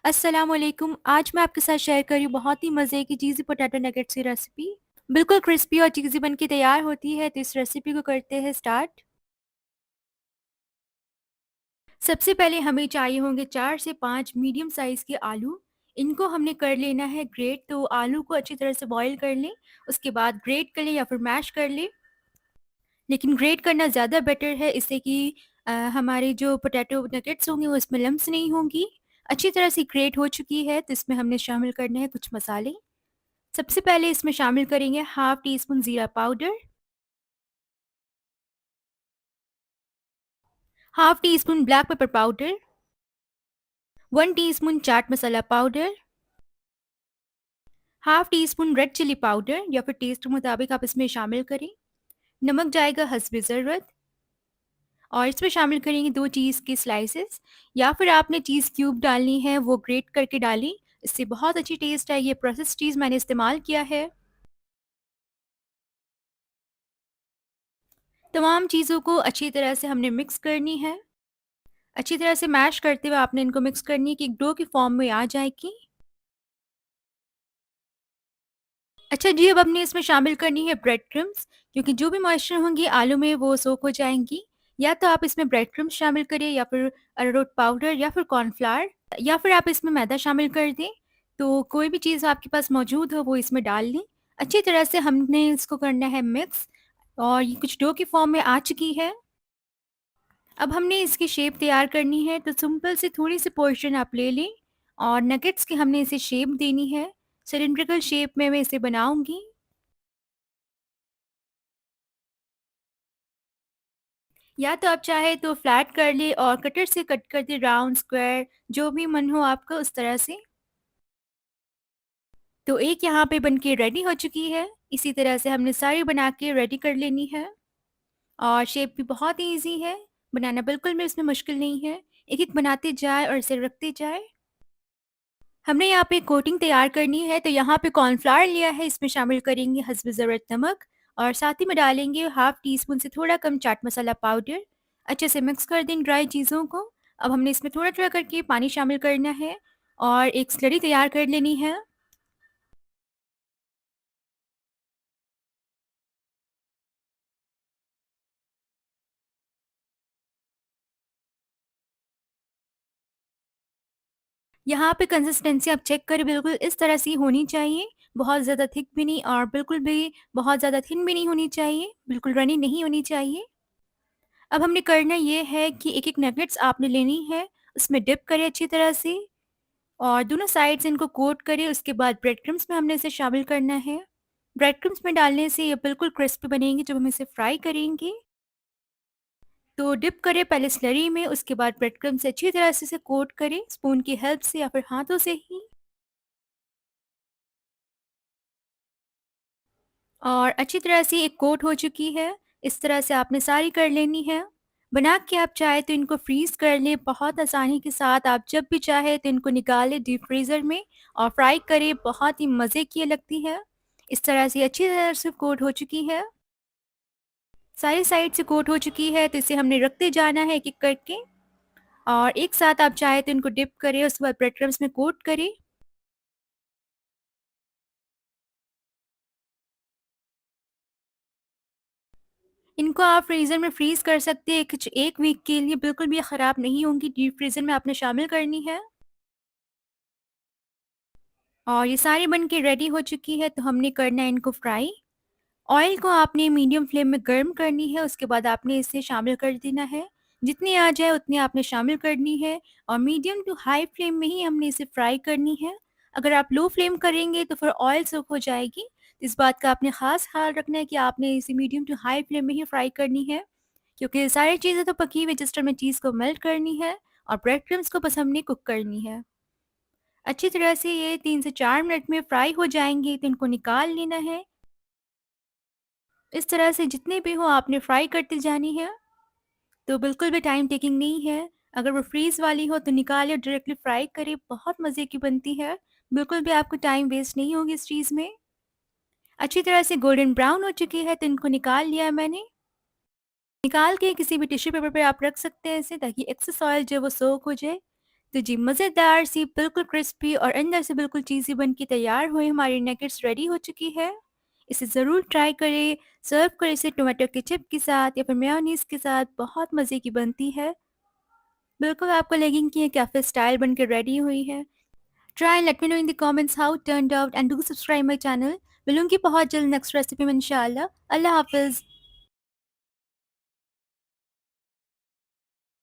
अस्सलामुअलैकुम। आज मैं आपके साथ शेयर कर रही हूँ बहुत ही मज़े की चीज़ी पोटैटो नगेट्स की रेसिपी। बिल्कुल क्रिस्पी और चीज़ी बन के तैयार होती है, तो इस रेसिपी को करते हैं स्टार्ट। सबसे पहले हमें चाहिए होंगे 4 से 5 मीडियम साइज़ के आलू। इनको हमने कर लेना है ग्रेट, तो आलू को अच्छी तरह से बॉयल कर लें, उसके बाद ग्रेट कर लें या फिर मैश कर लें। लेकिन ग्रेट करना ज़्यादा बेटर है, इससे कि हमारे जो पोटैटो नगेट्स होंगे वो इसमें लम्प्स नहीं होंगी। अच्छी तरह से ग्रेट हो चुकी है, तो इसमें हमने शामिल करने हैं कुछ मसाले। सबसे पहले इसमें शामिल करेंगे हाफ टी स्पून ज़ीरा powder, half teaspoon black pepper powder, 1 teaspoon chaat masala powder, half teaspoon red chilli powder या फिर टेस्ट के मुताबिक आप इसमें शामिल करें। नमक जाएगा हस्बे ज़रूरत और इसमें शामिल करेंगे 2 चीज़ की स्लाइसेस या फिर आपने चीज़ क्यूब डालनी है वो ग्रेट करके डालें, इससे बहुत अच्छी टेस्ट है। ये प्रोसेस्ड चीज़ मैंने इस्तेमाल किया है। तमाम चीज़ों को अच्छी तरह से हमने मिक्स करनी है। अच्छी तरह से मैश करते हुए आपने इनको मिक्स करनी है कि एक डो की फॉर्म में आ जाएगी। अच्छा जी, अब हमने इसमें शामिल करनी है ब्रेड क्रम्स, क्योंकि जो भी मॉइस्चर होंगी आलू में वो सोक हो जाएँगी। या तो आप इसमें ब्रेड क्रम्स शामिल करें या फिर अरारोट पाउडर या फिर कॉर्नफ्लावर या फिर आप इसमें मैदा शामिल कर दें। तो कोई भी चीज़ आपके पास मौजूद हो वो इसमें डाल लें। अच्छी तरह से हमने इसको करना है मिक्स और ये कुछ डो की फॉर्म में आ चुकी है। अब हमने इसकी शेप तैयार करनी है, तो सिंपल से थोड़ी-सी पोर्शन आप ले लें और नगेट्स की हमने इसे शेप देनी है। सिलिंड्रिकल शेप में मैं इसे बनाऊँगी। या तो आप चाहे तो फ्लैट कर ले और कटर से कट कर दे, राउंड, स्क्वायर, जो भी मन हो आपका उस तरह से। तो एक यहाँ पे बन के रेडी हो चुकी है। इसी तरह से हमने सारी बना के रेडी कर लेनी है और शेप भी बहुत ही ईज़ी है, बनाना बिल्कुल भी इसमें मुश्किल नहीं है। एक-एक बनाते जाएँ और इसे रखते जाएँ। हमने यहाँ पे कोटिंग तैयार करनी है, तो यहाँ पे कॉर्नफ्लावर लिया है, इसमें शामिल करेंगे हस्बे ज़रूरत नमक और साथ ही में डालेंगे हाफ टी स्पून से थोड़ा कम चाट मसाला पाउडर। अच्छे से मिक्स कर दें ड्राई चीज़ों को। अब हमने इसमें थोड़ा-थोड़ा करके पानी शामिल करना है और एक स्लरी तैयार कर लेनी है। यहाँ पे कंसिस्टेंसी आप चेक करें, बिल्कुल इस तरह से ही होनी चाहिए। बहुत ज़्यादा थिक भी नहीं और बिल्कुल भी बहुत ज़्यादा थिन भी नहीं होनी चाहिए, बिल्कुल रनी नहीं होनी चाहिए। अब हमने करना ये है कि एक-एक नगेट्स आपने लेनी है, उसमें डिप करें अच्छी तरह से और दोनों साइड से इनको कोट करें। उसके बाद ब्रेड क्रम्स में हमने इसे शामिल करना है। ब्रेड क्रम्स में डालने से ये बिल्कुल क्रिस्पी बनेंगे जब हम इसे फ्राई करेंगे। तो डिप करें पहले स्लरी में, उसके बाद ब्रेड क्रम्स से अच्छी तरह से इसे कोट करें स्पून की हेल्प से या फिर हाथों से ही। और अच्छी तरह से एक कोट हो चुकी है। इस तरह से आपने सारी कर लेनी है। बना के आप चाहे तो इनको फ्रीज़ कर लें बहुत आसानी के साथ। आप जब भी चाहे तो इनको निकालें डीप फ्रीज़र में और फ्राई करें, बहुत ही मज़े की ये लगती है। इस तरह से अच्छी तरह से कोट हो चुकी है। सारी साइड से कोट हो चुकी है, तो इसे हमने रखते जाना है एक-एक करके और एक साथ आप चाहे तो इनको डिप करें, उसके बाद ब्रेड क्रम्स में कोट करें। इनको आप फ्रीज़र में फ्रीज़ कर सकते हैं कुछ 1 वीक के लिए, बिल्कुल भी ख़राब नहीं होंगी। डीप फ्रीज़र में आपने शामिल करनी है। और ये सारी बन के रेडी हो चुकी है, तो हमने करना है इनको फ्राई। ऑयल को आपने मीडियम फ्लेम में गर्म करनी है, उसके बाद आपने इसे शामिल कर देना है। जितनी आ जाए उतनी आपने शामिल करनी है और मीडियम टू हाई फ्लेम में ही हमने इसे फ्राई करनी है। अगर आप लो फ्लेम करेंगे तो फिर ऑयल सोक हो जाएगी। इस बात का आपने ख़ास ख़्याल रखना है कि आपने इसे मीडियम टू हाई फ्लेम में ही फ्राई करनी है, क्योंकि सारी चीज़ें तो पकी हुई, जस्ट हमें चीज़ को मेल्ट करनी है और ब्रेड क्रम्स को बस हमने कुक करनी है। अच्छी तरह से ये 3 से 4 मिनट में फ्राई हो जाएँगे, तो इनको निकाल लेना है। इस तरह से जितने भी हो आपने फ्राई करते जानी है, तो बिल्कुल भी टाइम टेकिंग नहीं है। अगर वो फ्रीज़ वाली हो तो निकालें और डायरेक्टली फ्राई करें, बहुत मज़े की बनती है। बिल्कुल भी आपको टाइम वेस्ट नहीं होगी इस चीज़ में। अच्छी तरह से गोल्डन ब्राउन हो चुकी है, तो इनको निकाल लिया है मैंने। निकाल के किसी भी टिश्यू पेपर पे आप रख सकते हैं इसे, ताकि एक्सेस ऑयल जो है वो सोक हो जाए। तो जी, मज़ेदार सी बिल्कुल क्रिस्पी और अंदर से बिल्कुल चीज़ी बन के तैयार हुई हमारी नगेट्स रेडी हो चुकी है। इसे ज़रूर ट्राई करें, सर्व करें इसे टोमेटो केचप के साथ या फिर मेयोनीज़ के साथ, बहुत मज़े की बनती है। बिल्कुल आपको लगेगी कि ये कैफ़े स्टाइल बन के रेडी हुई है। Try and let me know in the comments how it turned out and do subscribe my channel. मिलूँगी बहुत जल्द नेक्स्ट रेसिपी में इंशाअल्लाह। अल्लाह हाफ़िज़।